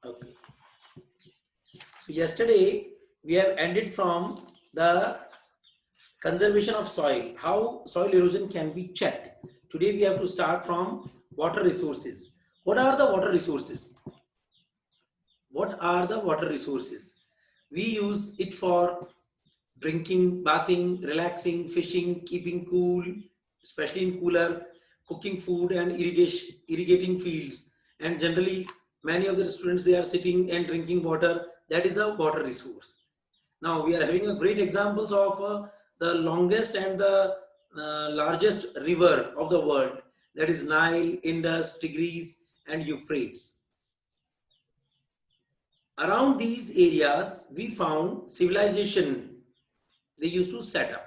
Okay. So yesterday we have ended from the conservation of soil, how soil erosion can be checked. Today we have to start from water resources. What are the water resources? What are the water resources? We use it for drinking, bathing, relaxing, fishing, keeping cool, especially in cooler, cooking food and irrigating fields. And generally, many of the students, they are sitting and drinking water. That is a water resource. Now, we are having a great examples of the longest and the largest river of the world. That is Nile, Indus, Tigris, and Euphrates. Around these areas, we found civilization they used to set up.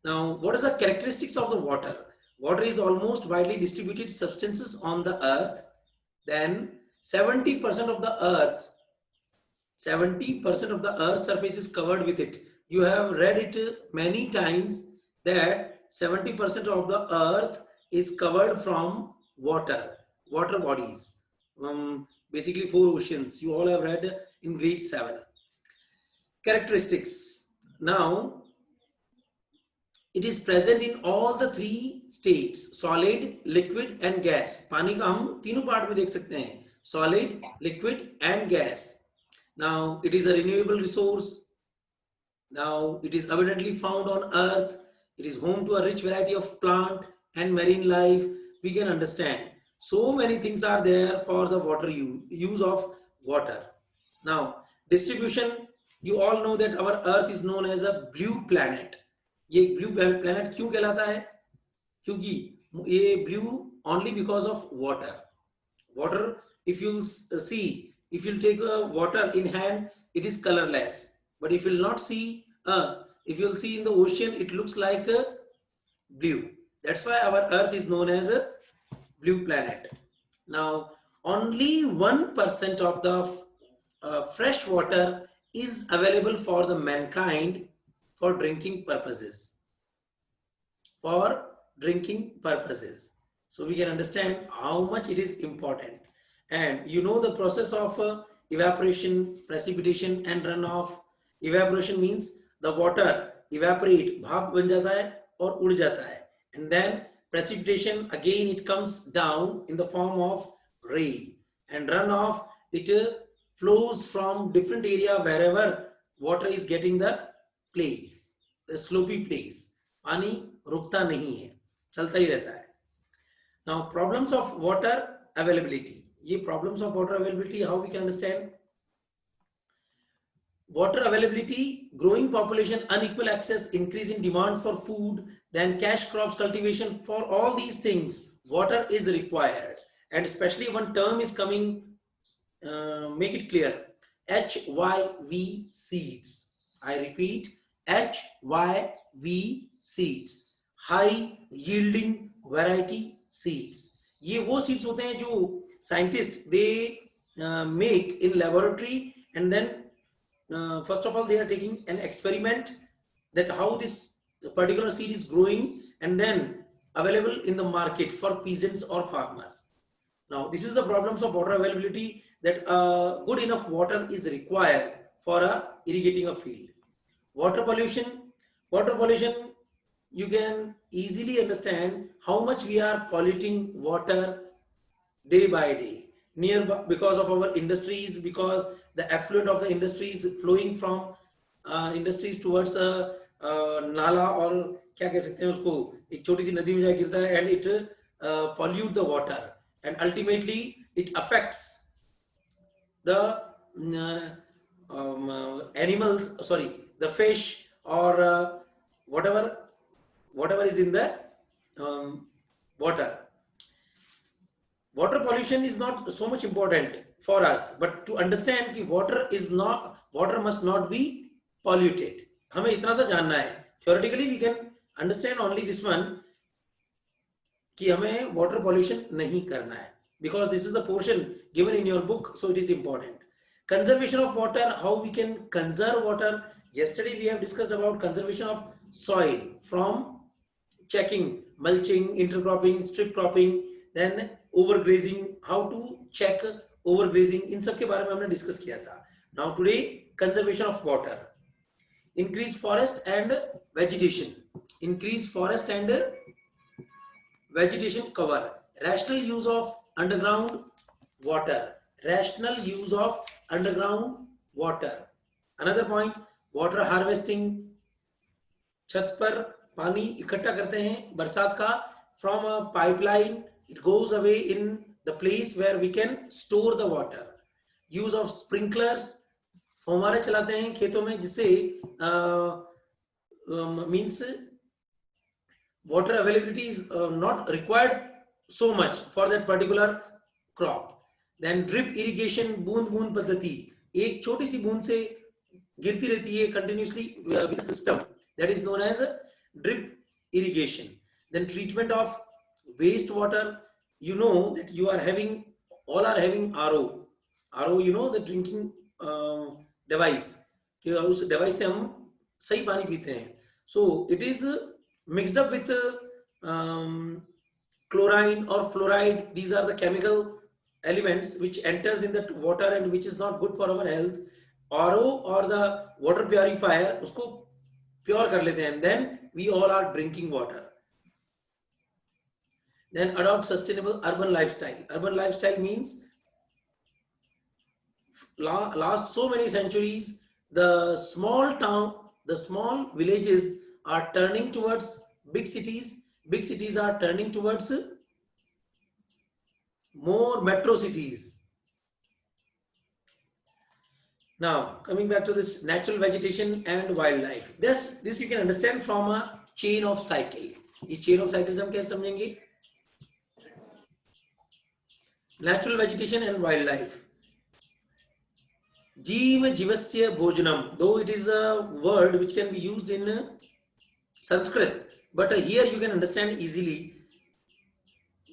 Now, what is the characteristics of the water? Water is almost widely distributed substances on the earth. Then 70% of the earth, 70% of the earth's surface is covered with it. You have read it many times that 70% of the earth is covered from water bodies. Basically four oceans. You all have read in grade 7. Characteristics. Now, it is present in all the three states, solid, liquid and gas. पानी का हम तीनों part में देख सकते हैं, solid, liquid and gas. Now it is a renewable resource. Now it is abundantly found on earth. It is home to a rich variety of plant and marine life. We can understand so many things are there for the water use of water. Now distribution, you all know that our earth is known as a blue planet. ये blue planet क्यों कहलाता है? क्योंकि ये blue only because of water if you'll see, if you'll take water in hand, it is colorless, but if you'll not see, if you'll see in the ocean, it looks like blue. That's why our earth is known as a blue planet. Now only 1% of the fresh water is available for the mankind for drinking purposes. So we can understand how much it is important. And you know the process of evaporation, precipitation and runoff. Evaporation means the water evaporate, भाप बन जाता है और उड़ जाता है. And then precipitation, again it comes down in the form of rain. And runoff, it flows from different area wherever water is getting the place, the slopy place. पानी रुकता नहीं है, चलता ही रहता है. Now problems of water availability. ये problems of water availability, how we can understand? Water availability, growing population, unequal access, increase in demand for food, then cash crops cultivation. For all these things, water is required. And especially one term is coming, make it clear, HYV seeds. I repeat, HYV seeds, high yielding variety seeds. ये वो seeds होते हैं जो scientists they make in laboratory, and then first of all they are taking an experiment that how this particular seed is growing, and then available in the market for peasants or farmers. Now this is the problems of water availability, that good enough water is required for irrigating a field. Water pollution, you can easily understand how much we are polluting water day by day, nearby, because of our industries, because the effluent of the industries flowing from industries towards नाला, और क्या कह सकते हैं उसको, एक छोटी सी नदी में जाके गिरता है, and it pollute the water, and ultimately it affects the animals, sorry, the fish, or whatever is in the water. Water pollution is not so much important for us, but to understand कि water must not be polluted. हमें इतना सा जानना है. Theoretically we can understand only this one, कि हमें water pollution नहीं करना है, because this is the portion given in your book, so it is important. Conservation of water, how we can conserve water. Yesterday we have discussed about conservation of soil from checking, mulching, intercropping, strip cropping, then overgrazing, how to check overgrazing, इन सब के बारे में हमने discuss किया था. Now today conservation of water, increase forest and vegetation, increase forest and vegetation cover, rational use of underground water, rational use of underground water. Another point, water harvesting, छत पर पानी इकट्ठा करते हैं बरसात का from a pipeline, it goes away in the place where we can store the water. Use of sprinklers, फव्वारे चलाते हैं खेतों में जिससे means water availability is not required so much for that particular crop. Then drip irrigation, बूंद बूंद पद्धति, एक छोटी सी बूंद से गिरती रहती है continuously with a system that is known as a drip irrigation. Then treatment of wastewater, you know that you are having, all are having RO, you know the drinking device, कि उस device से हम सही पानी पीते हैं. So it is mixed up with chlorine or fluoride. These are the chemical elements which enters in that water and which is not good for our health. RO or the water purifier उसको pure कर लेते हैं, and then we all are drinking water. Then adopt sustainable urban lifestyle. Urban lifestyle means last so many centuries the small villages are turning towards big cities are turning towards more metro cities. Now coming back to this natural vegetation and wildlife, this you can understand from a chain of cycle. ये chain of cycles हम कैसे समझेंगे? Natural vegetation and wildlife. जीव जीवस्य भोजनम, though it is a word which can be used in Sanskrit, but here you can understand easily.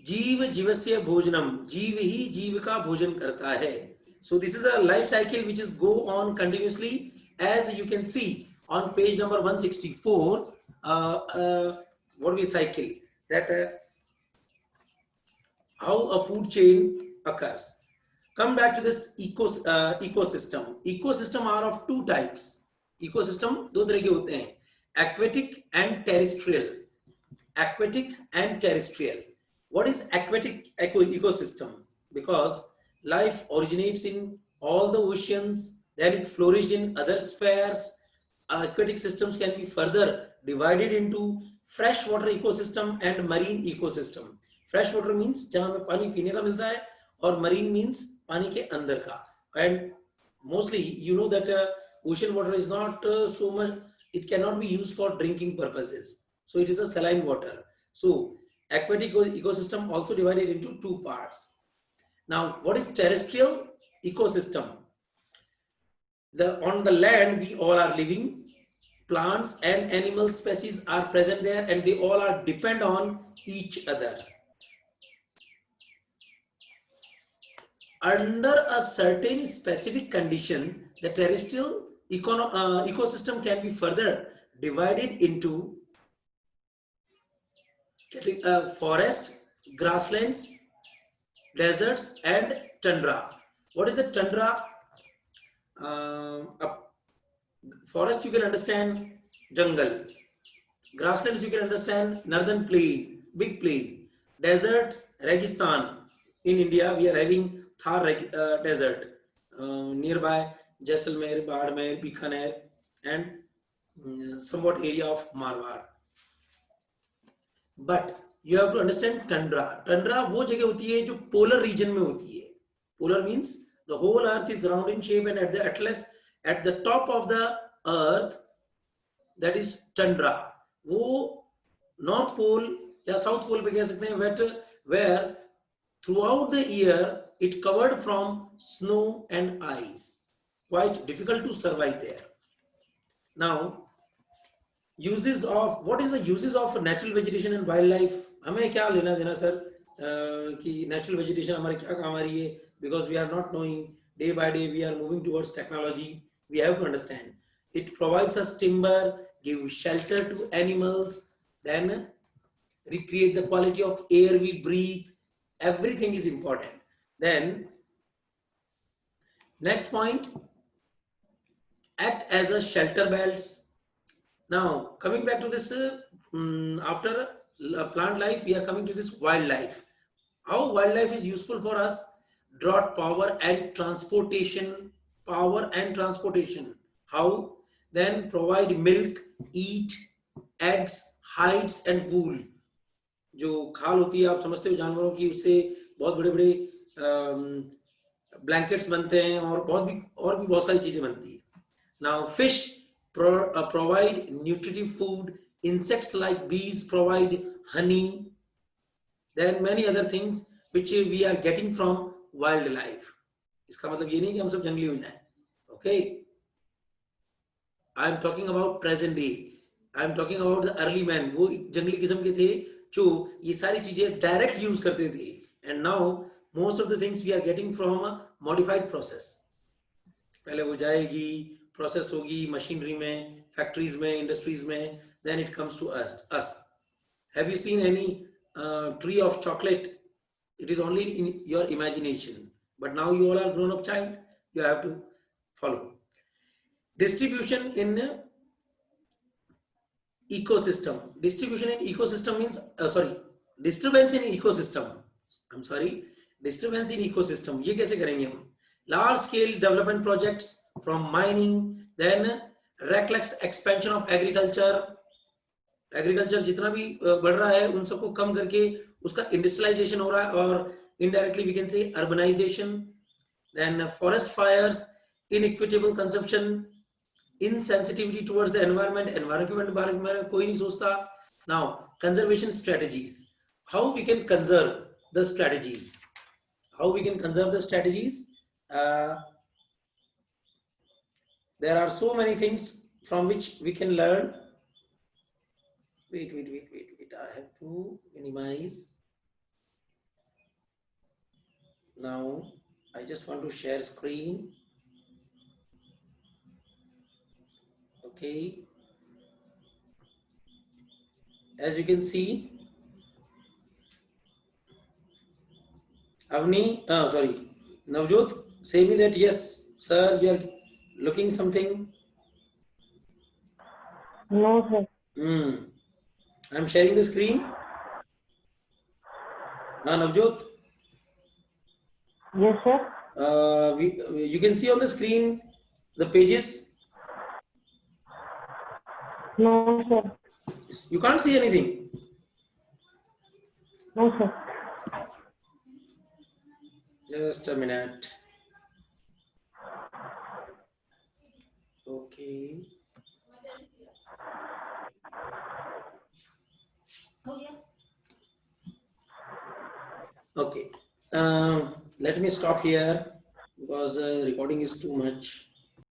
जीव जीवस्य भोजनम, जीव ही जीव का भोजन करता है. So this is a life cycle which is go on continuously, as you can see on page number 164. What we cycle that how a food chain occurs. Come back to this ecosystem. Ecosystem are of two types. Ecosystem दो तरह के होते हैं, aquatic and terrestrial. Aquatic and terrestrial. What is aquatic ecosystem? Because life originates in all the oceans, then it flourished in other spheres. Aquatic systems can be further divided into freshwater ecosystem and marine ecosystem. Freshwater means जहाँ हमें पानी पीने का मिलता है, और marine means पानी के अंदर का. And mostly you know that ocean water is not so much, it cannot be used for drinking purposes, so it is a saline water. So aquatic ecosystem also divided into two parts. Now what is terrestrial ecosystem? On the land we all are living, plants and animal species are present there, and they all are depend on each other. Under a certain specific condition, the terrestrial ecosystem can be further divided into forest, grasslands, deserts and tundra. What is the tundra? Forest you can understand jungle, grasslands you can understand northern plain, big plain, desert Registan. In India we are having Thar desert, nearby Jaisalmer, Badmer, Bikaner and somewhat area of Marwar. But you have to understand tundra. Tundra वो जगह होती है जो polar region में होती है. Polar means the whole earth is round in shape, and at the top of the earth, that is tundra. वो North Pole या South Pole पे कह सकते हैं, where throughout the year it covered from snow and ice. Quite difficult to survive there. Now, what is the uses of natural vegetation and wildlife? हमें क्या लेना देना सर कि natural vegetation हमारे क्या काम आ रही है? Because we are not knowing, day by day we are moving towards technology. We have to understand. It provides us timber, gives shelter to animals, then recreate the quality of air we breathe. Everything is important. Then Next point, act as a shelter belts. Now coming back to this, after plant life, we are coming to this wildlife. How wildlife is useful for us? Drought, power and transportation. Power and transportation. How? Then provide milk, eat, eggs, hides and wool. जो खाल होती है, आप समझते हो जानवरों की, उससे बहुत बड़े बड़े ब्लैंकेट्स बनते हैं और बहुत सारी चीजें बनती है. Now fish provide nutritive food, insects like bees provide honey, then many other things which we are getting from wildlife. इसका मतलब ये नहीं कि हम सब जंगली हो जाएं. Okay, I am talking about present day. I am talking about the early man. वो जंगली किस्म के थे जो ये सारी चीजें डायरेक्ट यूज करते थे. And now most of the things we are getting from a modified process. पहले वो जाएगी, प्रोसेस होगी मशीनरी में, फैक्ट्रीज में, इंडस्ट्रीज में, then it comes to us. Have you seen any tree of chocolate? It is only in your imagination, but now you all are grown up child, you have to follow. Distribution in ecosystem. Distribution in ecosystem means disturbance in ecosystem. I'm sorry, disturbance in ecosystem. ये कैसे करेंगे हम? Large scale development projects from mining, then reckless expansion of agriculture. Agriculture जितना भी बढ़ रहा है उन सबको कम करके उसका इंडस्ट्रियलाइजेशन हो रहा है, और indirectly we can say urbanization. Then forest fires, inequitable consumption, insensitivity towards the environment. Environment बारे में कोई नहीं सोचता. Now conservation strategies, how we can conserve the strategies, there are so many things from which we can learn. Wait, I have to minimize. Now I just want to share screen. Okay, as you can see, Avni, sorry, Navjot, say me that yes sir, you are looking something. No sir. I'm sharing the screen. Navjot? Yes sir. You can see on the screen the pages. No sir. You can't see anything. No sir. Just a minute. Okay. Okay. Let me stop here because recording is too much.